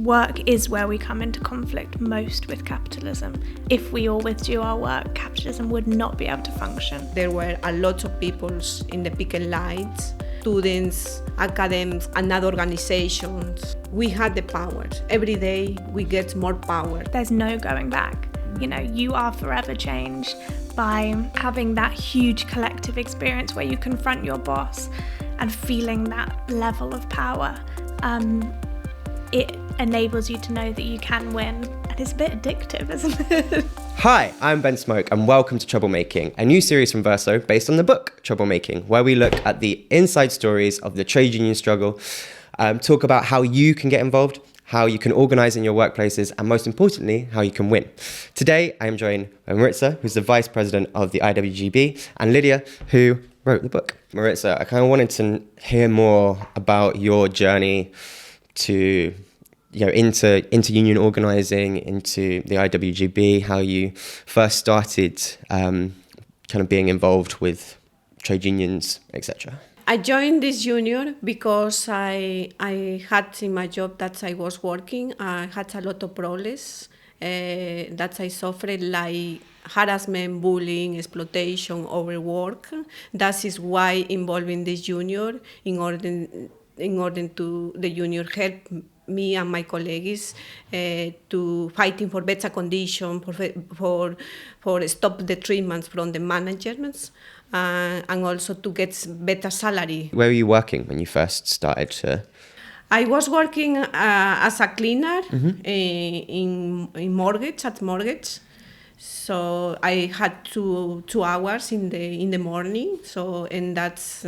work is where we come into conflict most with capitalism. If we all withdrew our work, capitalism would not be able to function. There were a lot of people in the picket lines, students, academics, and other organizations. We had the power. Every day we get more power. There's no going back. You know, you are forever changed by having that huge collective experience where you confront your boss and feeling that level of power. It enables you to know that you can win. And it's a bit addictive, isn't it? Hi, I'm Ben Smoke and welcome to Troublemaking, a new series from Verso based on the book Troublemaking, where we look at the inside stories of the trade union struggle, talk about how you can get involved, how you can organise in your workplaces, and most importantly, how you can win. Today, I am joined by Maritza, who's the Vice President of the IWGB, and Lydia, who wrote the book. Maritza, I kind of wanted to hear more about your journey to, into union organising, into the IWGB, how you first started kind of being involved with trade unions, etc. I joined this union because I had in my job that I was working, I had a lot of problems that I suffered, like harassment, bullying, exploitation, overwork. That is why involving this union in order to the union help me and my colleagues to fighting for better conditions, for stop the treatments from the managements, and also to get better salary. Where were you working when you first started to? I was working as a cleaner in mortgage, at mortgage. So I had two hours in the morning. So and that's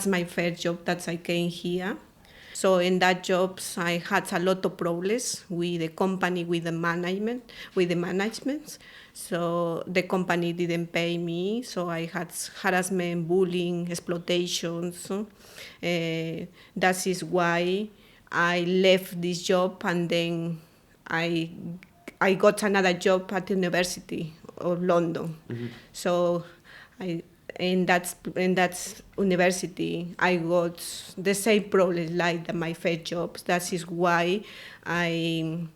my first job that I came here. So in that job, I had a lot of problems with the company, with the management. So the company didn't pay me. So I had harassment, bullying, exploitations. That is why I left this job, and then I got another job at the University of London. Mm-hmm. So in that university, I got the same problem like my first job. That is why I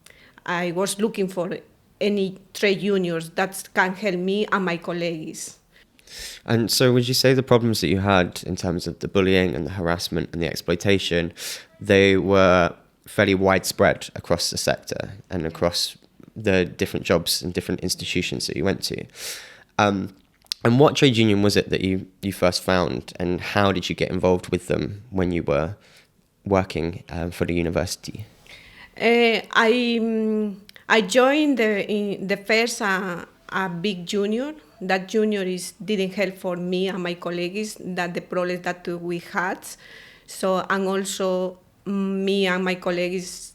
was looking for any trade unions that can help me and my colleagues. And so would you say the problems that you had in terms of the bullying and the harassment and the exploitation, they were fairly widespread across the sector and across the different jobs and different institutions that you went to? And what trade union was it that you first found, and how did you get involved with them when you were working for the university? I joined the first a big union. That union didn't help for me and my colleagues that the problems that we had. So, and also me and my colleagues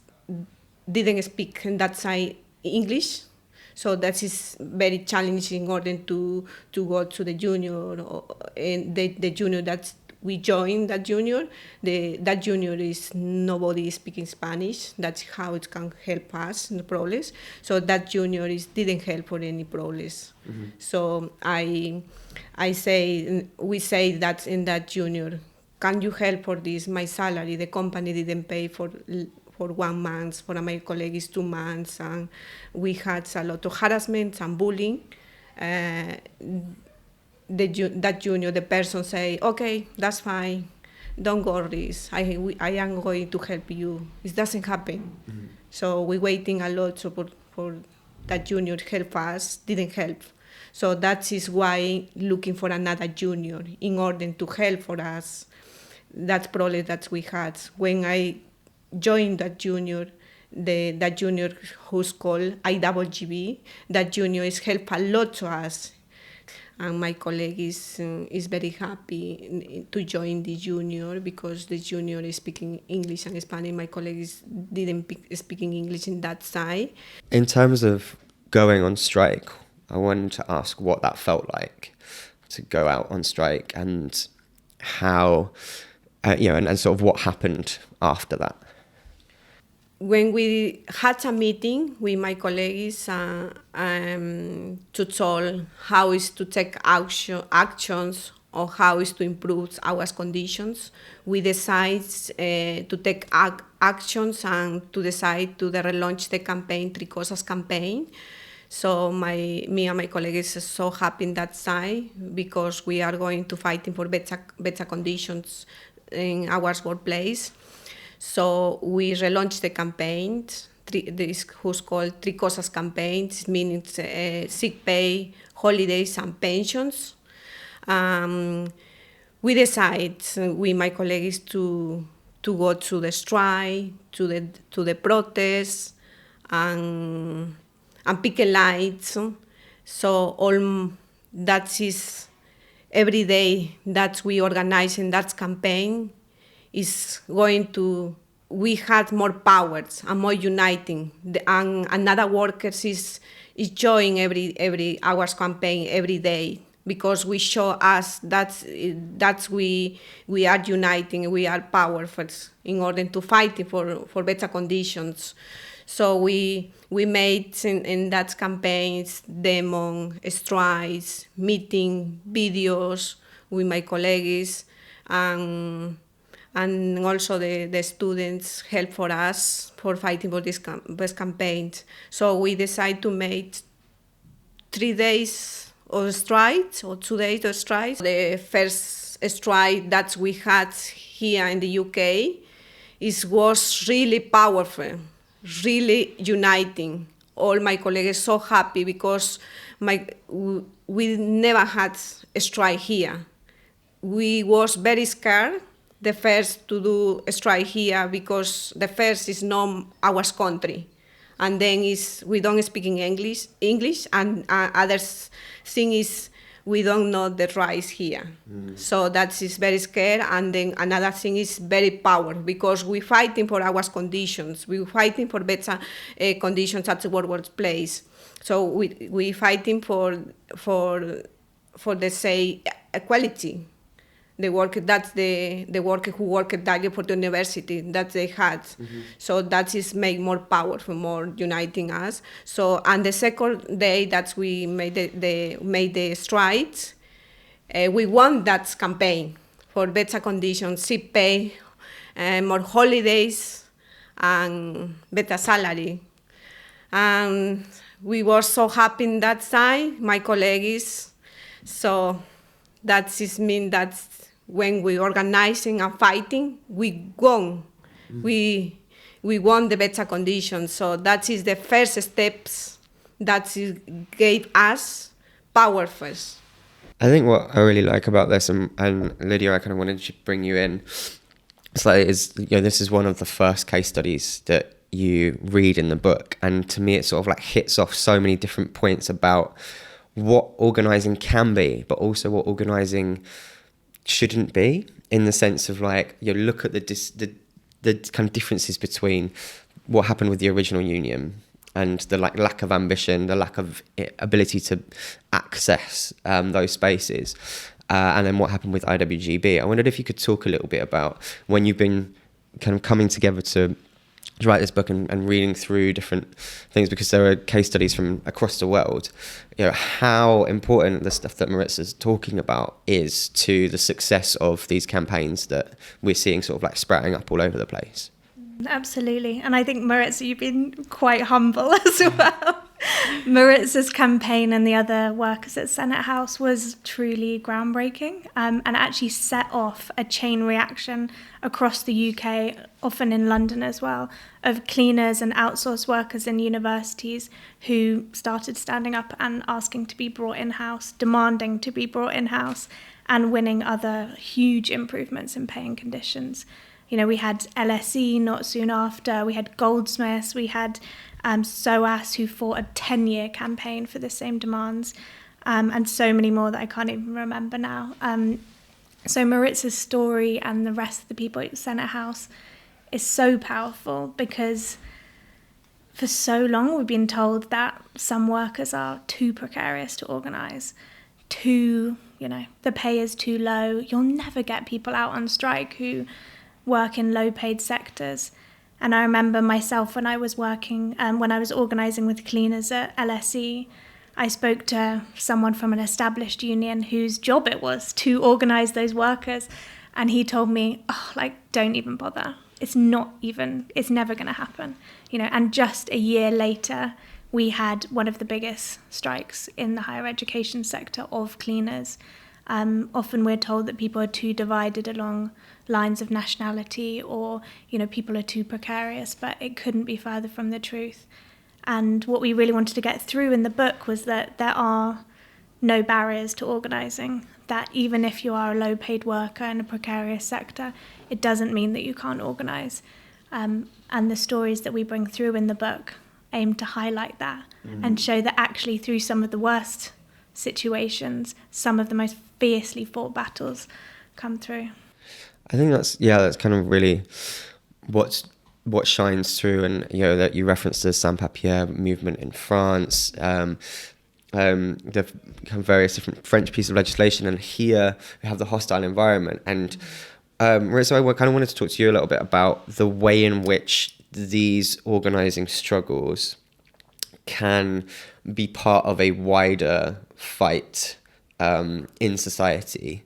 didn't speak that side English. So that is very challenging in order to go to the union. And the union that we joined, that union is nobody speaking Spanish. That's how it can help us in the problems. So that union didn't help for any problems. Mm-hmm. So we say that in that union, can you help for this? My salary, the company didn't pay for 1 month, for my colleagues 2 months, and we had a lot of harassment and bullying. That junior, the person say, okay, that's fine, don't worry, I am going to help you. It doesn't happen. Mm-hmm. So we're waiting a lot for that junior to help us, didn't help. So that is why looking for another junior in order to help for us, that problem that we had. When I joined that junior, that junior who's called IWGB, that junior is helped a lot to us. And my colleague is very happy to join the junior because the junior is speaking English and Spanish. My colleagues didn't speaking English in that side. In terms of going on strike, I wanted to ask what that felt like to go out on strike, and how, and sort of what happened after that. When we had a meeting with my colleagues to tell how is to take actions on how is to improve our conditions. We decide to take actions and to decide to relaunch the campaign, Three Cosas campaign. So me and my colleagues are so happy in that side because we are going to fighting for better conditions in our workplace. So we relaunched the campaign. This who's called Three Cosas campaigns, meaning sick pay, holidays, and pensions. We decide, my colleagues, to go to the strike, to the protests, and picket lines. So all that is every day that we organize in that campaign is going to. We had more powers and more uniting, and another workers is joining every hours campaign every day because we show us that we are uniting, we are powerful in order to fight for better conditions. So we made in that campaigns, demo, strikes, meeting, videos with my colleagues, and also the students help for us for fighting for this campaigns. So we decided to make 3 days of strikes or 2 days of strikes. The first strike that we had here in the UK was really powerful, really uniting. All my colleagues so happy because we never had a strike here. We was very scared the first to do a strike here because the first is not our country, and then we don't speak in English, and other thing is we don't know the rights here. So that is very scary, and then another thing is very powerful because we fighting for our conditions, we fighting for better conditions at the workplace. So we fighting for the say equality. The work that's the worker who worked daily for the university that they had. So that is make more powerful, more uniting us. So and the second day that we made the strikes, we won that campaign for better conditions, sick pay, more holidays, and better salary. And we were so happy in that side, my colleagues. So that is mean that when we organizing and fighting, we won. We won the better conditions. So that is the first steps that gave us power first. I think what I really like about this, and Lydia, I kind of wanted to bring you in. It's like this is one of the first case studies that you read in the book, and to me, it sort of like hits off so many different points about what organising can be, but also what organising shouldn't be, in the sense of like you look at the kind of differences between what happened with the original union and the like lack of ambition, the lack of ability to access those spaces, and then what happened with IWGB. I wondered if you could talk a little bit about when you've been kind of coming together to write this book and reading through different things, because there are case studies from across the world, how important the stuff that Maritza's talking about is to the success of these campaigns that we're seeing sort of like sprouting up all over the place. Absolutely. And I think, Maritza, you've been quite humble as well. Maritza's campaign and the other workers at Senate House was truly groundbreaking, and actually set off a chain reaction across the UK, often in London as well, of cleaners and outsourced workers in universities who started standing up and asking to be brought in-house, demanding to be brought in-house, and winning other huge improvements in pay and conditions. We had LSE not soon after, we had Goldsmiths, we had SOAS, who fought a 10-year campaign for the same demands, and so many more that I can't even remember now. So Maritza's story and the rest of the people at the Senate House is so powerful because for so long we've been told that some workers are too precarious to organise, the pay is too low, you'll never get people out on strike who work in low-paid sectors. And I remember myself when I was organising with cleaners at LSE, I spoke to someone from an established union whose job it was to organise those workers, and he told me, don't even bother. It's never going to happen. And just a year later, we had one of the biggest strikes in the higher education sector of cleaners. Often we're told that people are too divided along lines of nationality, or, people are too precarious, but it couldn't be further from the truth. And what we really wanted to get through in the book was that there are no barriers to organising, that even if you are a low-paid worker in a precarious sector, it doesn't mean that you can't organise. And the stories that we bring through in the book aim to highlight that and show that actually through some of the worst situations, some of the most fiercely fought battles come through. I think that's kind of really what shines through, and that you referenced the sans-papiers movement in France, the kind of various different French pieces of legislation, and here we have the hostile environment. And Maritza, I kind of wanted to talk to you a little bit about the way in which these organising struggles can be part of a wider fight in society,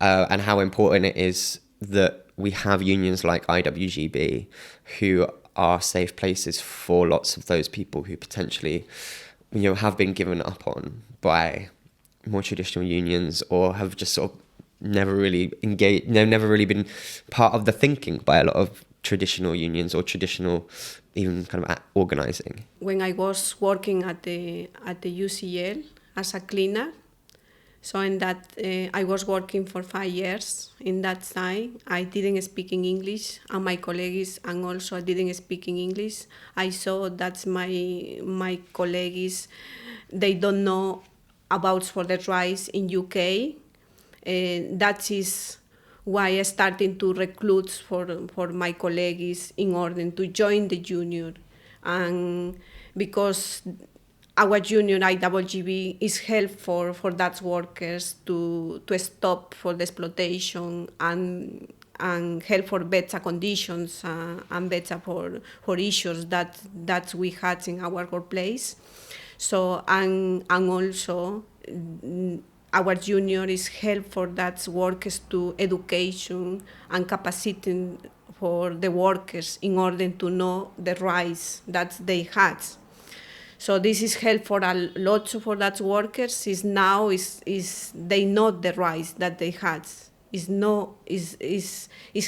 and how important it is that we have unions like IWGB who are safe places for lots of those people who potentially, have been given up on by more traditional unions, or have just sort of never really engaged, never really been part of the thinking by a lot of traditional unions or traditional even kind of organising. When I was working at the UCL as a cleaner, so in that I was working for 5 years. In that time, I didn't speak in English, and my colleagues and also didn't speak in English. I saw that my colleagues, they don't know about for the rights in UK. That is why I started to recruit for my colleagues in order to join the union, and because our union IWGB is helpful for that workers to stop for the exploitation and help for better conditions and better for issues that we had in our workplace. So and also our union is help for that workers to education and capacity for the workers in order to know the rights that they had. So this is help for a lot for that workers. Is now they know the rights that they had. Is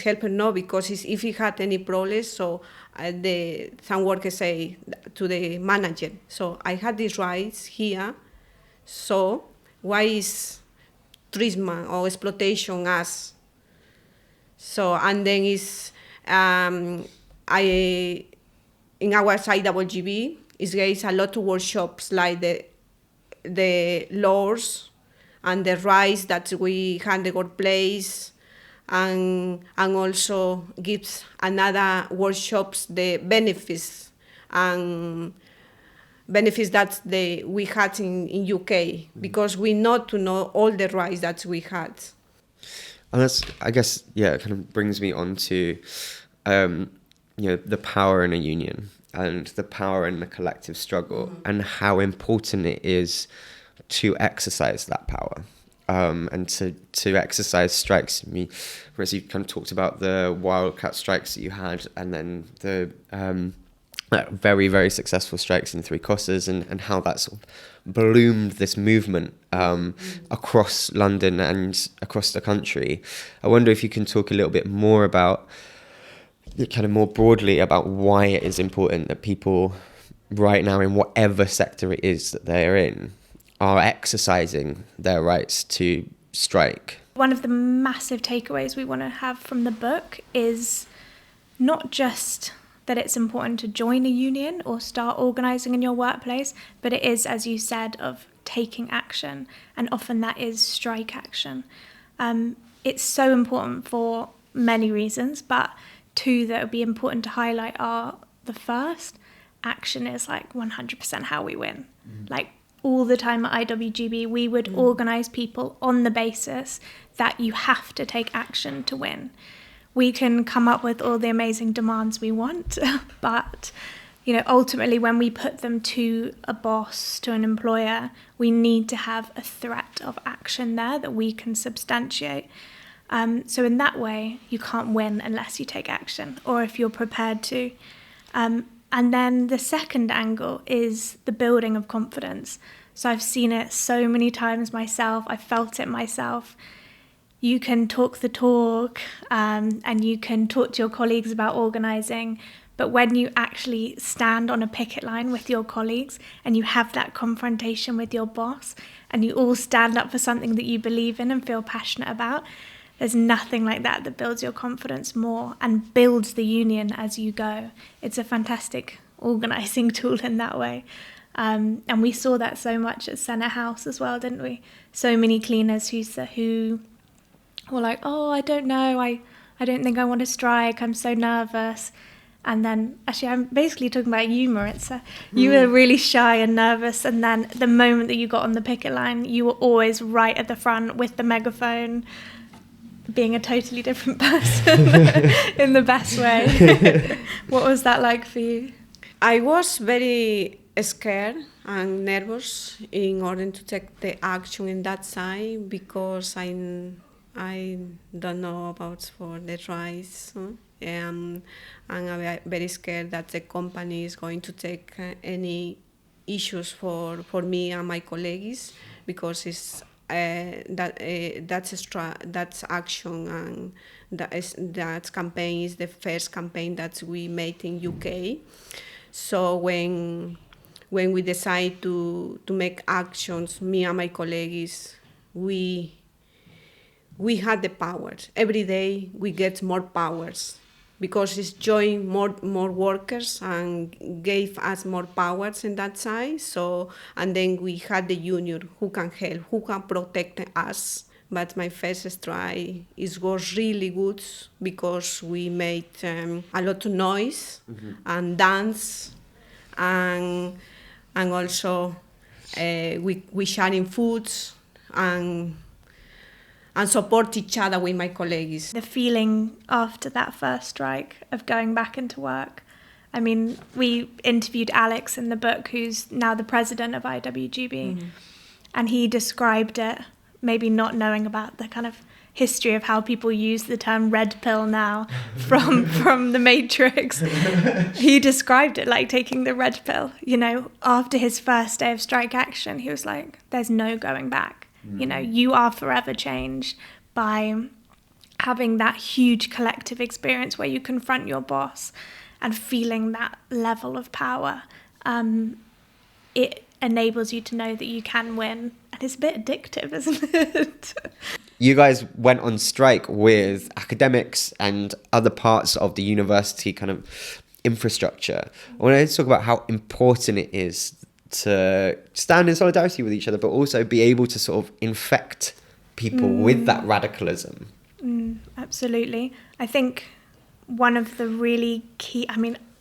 helping now because if he had any problems, so some workers say to the manager, so I had these rights here, so why is treatment or exploitation us? So and then is in our IWGB. There is a lot of workshops like the laws and the rights that we have in the workplace, and also gives another workshops the benefits and benefits that we had in UK, because we know to know all the rights that we had. And that's, I guess, it kind of brings me on to the power in a union and the power in the collective struggle, and how important it is to exercise that power, and to exercise strikes. I mean, whereas you kind of talked about the wildcat strikes that you had, and then the very, very successful strikes in Three Crosses, and how that sort of bloomed this movement across London and across the country. I wonder if you can talk a little bit more about, kind of more broadly, about why it is important that people right now, in whatever sector it is that they're in, are exercising their rights to strike. One of the massive takeaways we want to have from the book is not just that it's important to join a union or start organising in your workplace, but it is, as you said, of taking action, and often that is strike action. It's so important for many reasons, but two that would be important to highlight are, the first, action is like 100% how we win. Like all the time at IWGB, we would organise people on the basis that you have to take action to win. We can come up with all the amazing demands we want, but ultimately when we put them to a boss, to an employer, we need to have a threat of action there that we can substantiate. So in that way, you can't win unless you take action, or if you're prepared to. And then the second angle is the building of confidence. So I've seen it so many times myself. I felt it myself. You can talk the talk, and you can talk to your colleagues about organising, but when you actually stand on a picket line with your colleagues and you have that confrontation with your boss and you all stand up for something that you believe in and feel passionate about, there's nothing like that builds your confidence more and builds the union as you go. It's a fantastic organising tool in that way. And we saw that so much at Senate House as well, didn't we? So many cleaners who were like, oh, I don't know, I don't think I want to strike, I'm so nervous. And then, actually, I'm basically talking about you, Maritza. You were really shy and nervous, and then the moment that you got on the picket line, you were always right at the front with the megaphone, being a totally different person in the best way. What was that like for you? I was very scared and nervous in order to take the action in that side because I don't know about for the rights. And I'm very scared that the company is going to take any issues for me and my colleagues because it's that's action, and that campaign is the first campaign that we made in UK. So when we decide to make actions, me and my colleagues, we had the powers. Every day we get more powers because it's joined more workers and gave us more powers in that side. So, and then we had the union who can help, who can protect us. But my first strike was really good because we made a lot of noise and dance, and also we sharing foods and support each other with my colleagues. The feeling after that first strike of going back into work. I mean, we interviewed Alex in the book, who's now the president of IWGB, and he described it, maybe not knowing about the kind of history of how people use the term red pill now from the Matrix. He described it like taking the red pill. After his first day of strike action, he was like, there's no going back. You are forever changed by having that huge collective experience where you confront your boss and feeling that level of power. It enables you to know that you can win. And it's a bit addictive, isn't it? You guys went on strike with academics and other parts of the university kind of infrastructure. I want to talk about how important it is to stand in solidarity with each other, but also be able to sort of infect people with that radicalism. Absolutely. I think one of the really key,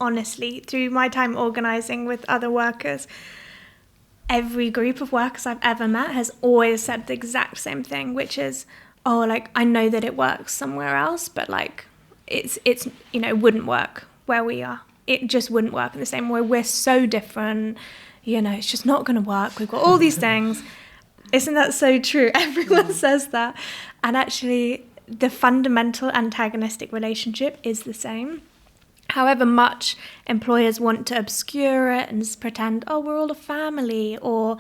honestly, through my time organising with other workers, every group of workers I've ever met has always said the exact same thing, which is, I know that it works somewhere else, but it's it wouldn't work where we are. It just wouldn't work in the same way. We're so different. It's just not going to work. We've got all these things. Isn't that so true? Everyone says that. And actually, the fundamental antagonistic relationship is the same. However much employers want to obscure it and pretend, we're all a family, or,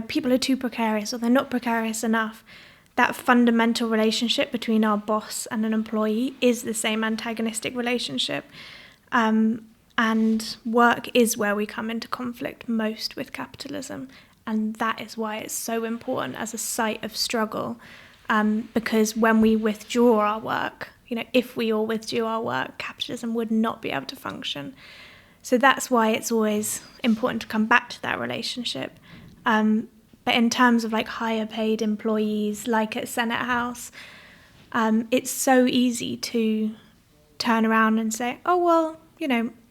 people are too precarious, or they're not precarious enough, that fundamental relationship between our boss and an employee is the same antagonistic relationship. And work is where we come into conflict most with capitalism. And that is why it's so important as a site of struggle. Because when we withdraw our work, if we all withdrew our work, capitalism would not be able to function. So that's why it's always important to come back to that relationship. But in terms of higher paid employees, like at Senate House, it's so easy to turn around and say,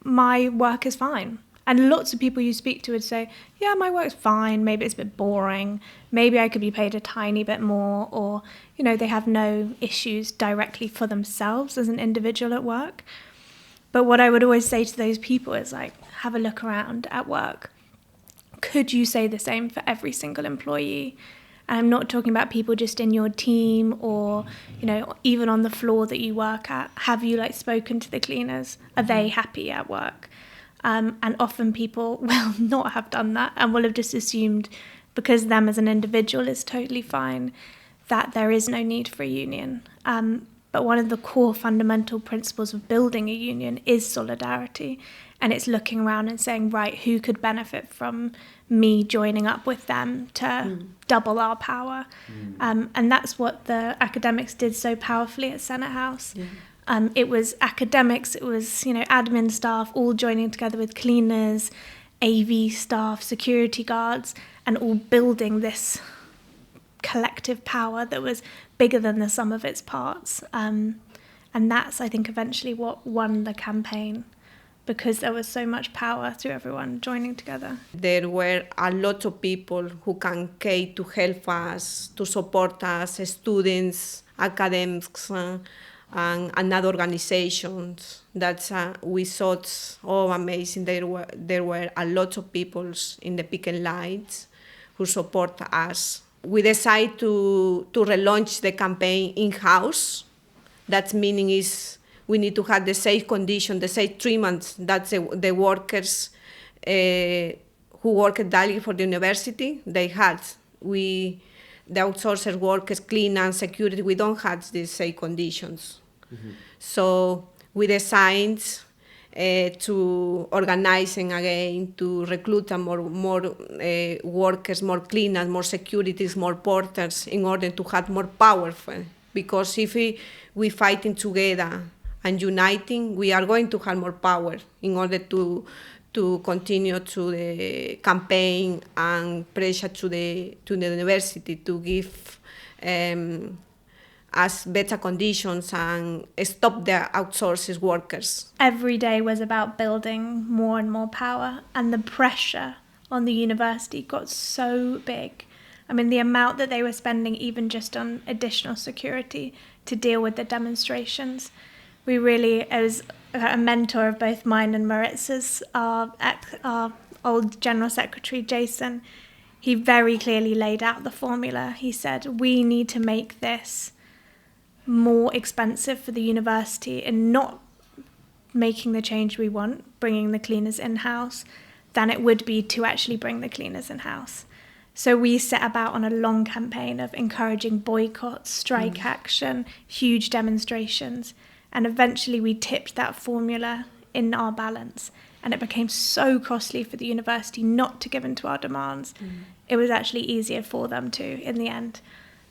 my work is fine. And lots of people you speak to would say, yeah, my work's fine, maybe it's a bit boring, maybe I could be paid a tiny bit more, or, they have no issues directly for themselves as an individual at work. But what I would always say to those people is like, have a look around at work. Could you say the same for every single employee? And I'm not talking about people just in your team or, you know, even on the floor that you work at. Have you like spoken to the cleaners? Are they happy at work? And often people will not have done that and will have just assumed because them as an individual is totally fine that there is no need for a union. But one of the core fundamental principles of building a union is solidarity. And it's looking around and saying, right, who could benefit from me joining up with them to double our power? And that's what the academics did so powerfully at Senate House. Yeah. It was academics, it was, you know, admin staff all joining together with cleaners, AV staff, security guards, and all building this collective power that was bigger than the sum of its parts. And that's, I think, eventually what won the campaign, because there was so much power through everyone joining together. There were a lot of people who came to help us, to support us, students, academics, and other organizations that we thought, oh, amazing. There were a lot of people in the picket lines who support us. We decided to relaunch the campaign in-house. That meaning is we need to have the safe condition, the safe treatment that the workers who worked daily for the university, they had. The outsourced workers, cleaner and security, we don't have these safe conditions. Mm-hmm. So we decided to organizing again, to recruit more workers, more cleaners, more securities, more porters, in order to have more powerful. Because if we fighting together and uniting, we are going to have more power in order to continue to the campaign and pressure to the university to give us better conditions and stop the outsourced workers. Every day was about building more and more power, and the pressure on the university got so big. I mean, the amount that they were spending even just on additional security to deal with the demonstrations. We really, as a mentor of both mine and Maritza's, our old General Secretary, Jason, he very clearly laid out the formula. He said, we need to make this more expensive for the university and not making the change we want, bringing the cleaners in-house, than it would be to actually bring the cleaners in-house. So we set about on a long campaign of encouraging boycotts, strike action, huge demonstrations, and eventually we tipped that formula in our balance, and it became so costly for the university not to give in to our demands. It was actually easier for them to in the end.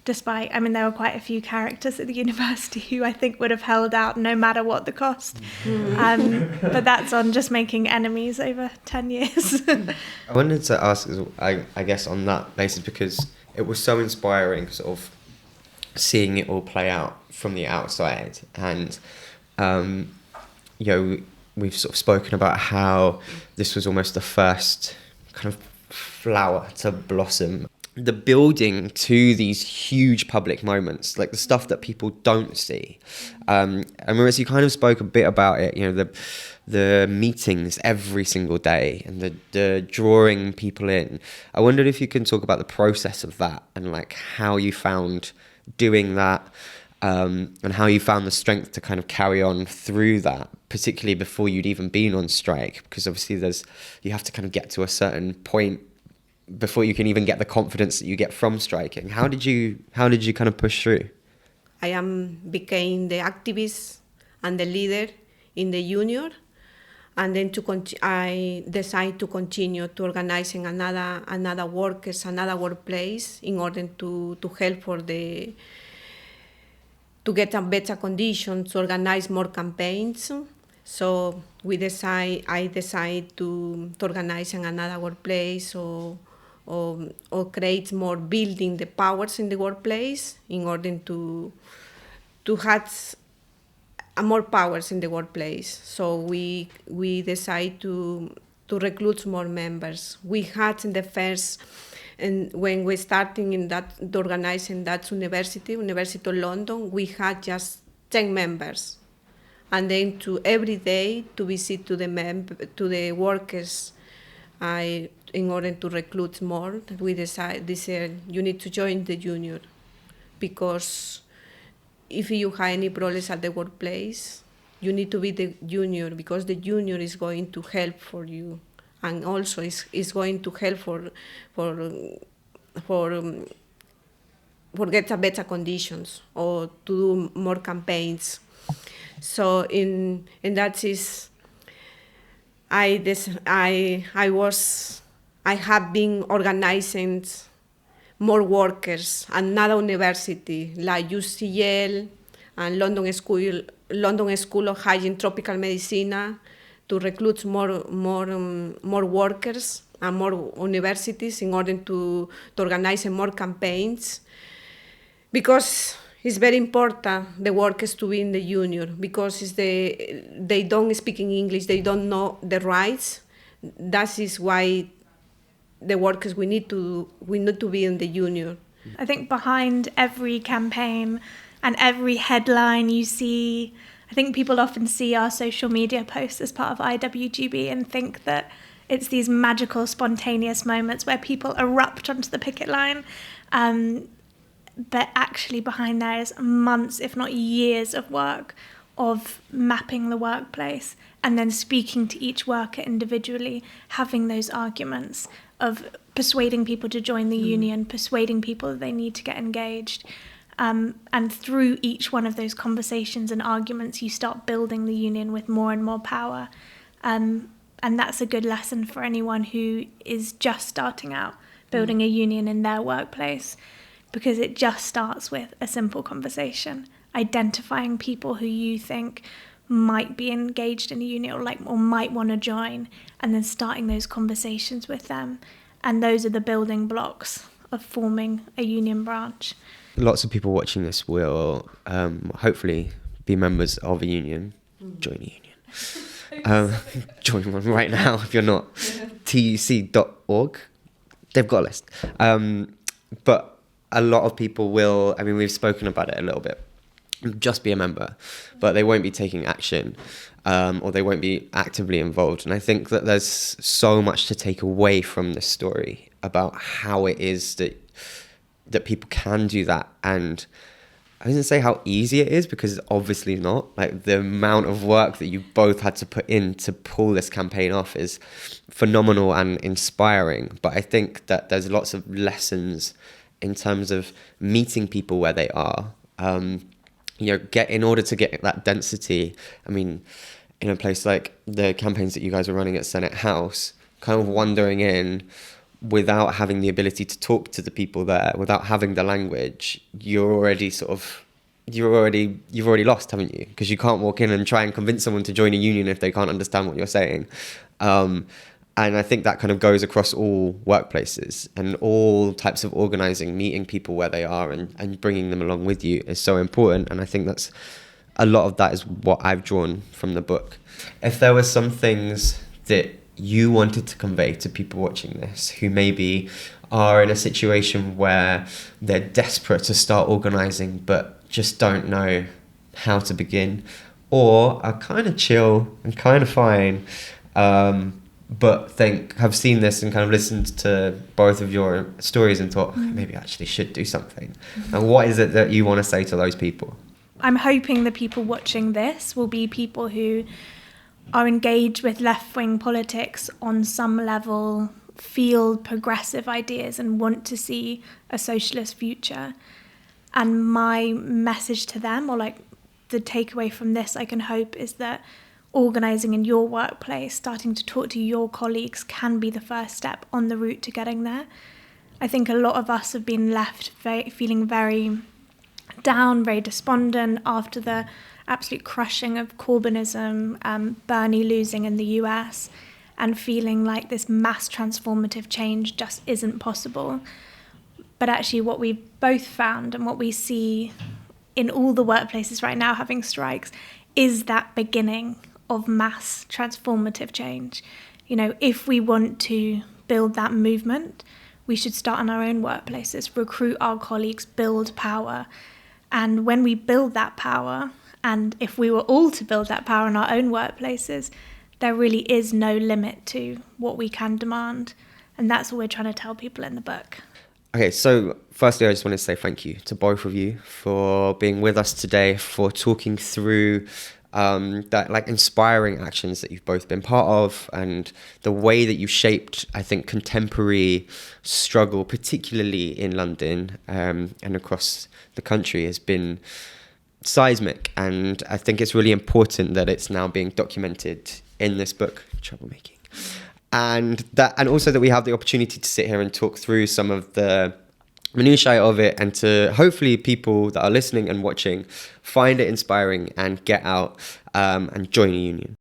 Despite, I mean, there were quite a few characters at the university who I think would have held out no matter what the cost. But that's on just making enemies over 10 years. I wanted to ask, I guess, on that basis, because it was so inspiring sort of seeing it all play out from the outside. And, you know, we've sort of spoken about how this was almost the first kind of flower to blossom. The building to these huge public moments, like the stuff that people don't see. And Maritza, you kind of spoke a bit about it, you know, the meetings every single day and the drawing people in. I wondered if you can talk about the process of that and like how you found doing that, and how you found the strength to kind of carry on through that, particularly before you'd even been on strike, because obviously you have to kind of get to a certain point before you can even get the confidence that you get from striking. How did you kind of push through? I became the activist and the leader in the union, and then I decided to continue to organizing another workers, another workplace in order to help to get a better condition, to organize more campaigns. So I decided to organize in another workplace or create more, building the powers in the workplace in order to have more powers in the workplace. So we decide to recruit more members. We had in the first, and when we starting in that organizing that University of London, we had just 10 members. and then to every day to visit to the workers. In order to recruit more, we decided you need to join the union, because if you have any problems at the workplace, you need to be the union, because the union is going to help for you, and also is going to help for get a better conditions or to do more campaigns. So in that is, I have been organizing more workers at another university like UCL and London School of Hygiene Tropical Medicine to recruit more workers and more universities in order to organize more campaigns, because it's very important the workers to be in the union, because they don't speak in English, they don't know the rights. That is why the workers we need to be in the union. I think behind every campaign and every headline you see, I think people often see our social media posts as part of IWGB and think that it's these magical, spontaneous moments where people erupt onto the picket line. But actually behind there is months, if not years, of work of mapping the workplace and then speaking to each worker individually, having those arguments of persuading people to join the union, persuading people that they need to get engaged. And through each one of those conversations and arguments, you start building the union with more and more power. And that's a good lesson for anyone who is just starting out building a union in their workplace, because it just starts with a simple conversation, identifying people who you think might be engaged in a union or might want to join, and then starting those conversations with them. And those are the building blocks of forming a union branch. Lots of people watching this will hopefully be members of a union. Join a union. Join one right now if you're not. tuc.org. They've got a list. But a lot of people will, I mean, we've spoken about it a little bit, just be a member, but they won't be taking action, or they won't be actively involved. And I think that there's so much to take away from this story about how it is that people can do that. And I didn't say how easy it is, because it's obviously not. Like, the amount of work that you both had to put in to pull this campaign off is phenomenal and inspiring. But I think that there's lots of lessons in terms of meeting people where they are. In order to get that density, I mean, in a place like the campaigns that you guys are running at Senate House, kind of wandering in without having the ability to talk to the people there, without having the language, you've already lost, haven't you? Because you can't walk in and try and convince someone to join a union if they can't understand what you're saying. And I think that kind of goes across all workplaces and all types of organising. Meeting people where they are and bringing them along with you is so important. And I think that's a lot of that is what I've drawn from the book. If there were some things that you wanted to convey to people watching this who maybe are in a situation where they're desperate to start organising but just don't know how to begin, or are kind of chill and kind of fine, but have seen this and kind of listened to both of your stories and thought, maybe I actually should do something. And what is it that you want to say to those people? I'm hoping the people watching this will be people who are engaged with left-wing politics on some level, feel progressive ideas and want to see a socialist future. And my message to them, or like the takeaway from this, I can hope, is that organising in your workplace, starting to talk to your colleagues, can be the first step on the route to getting there. I think a lot of us have been left feeling very down, very despondent after the absolute crushing of Corbynism, Bernie losing in the US, and feeling like this mass transformative change just isn't possible. But actually what we've both found and what we see in all the workplaces right now having strikes is that beginning of mass transformative change. You know, if we want to build that movement, we should start in our own workplaces, recruit our colleagues, build power. And when we build that power And if we were all to build that power in our own workplaces, there really is no limit to what we can demand. And that's what we're trying to tell people in the book. Okay, so firstly, I just want to say thank you to both of you for being with us today, for talking through that like inspiring actions that you've both been part of, and the way that you shaped, I think, contemporary struggle, particularly in London and across the country, has been seismic. And I think it's really important that it's now being documented in this book, Troublemaking. And also that we have the opportunity to sit here and talk through some of the minutiae of it, and to hopefully people that are listening and watching find it inspiring and get out and join a union.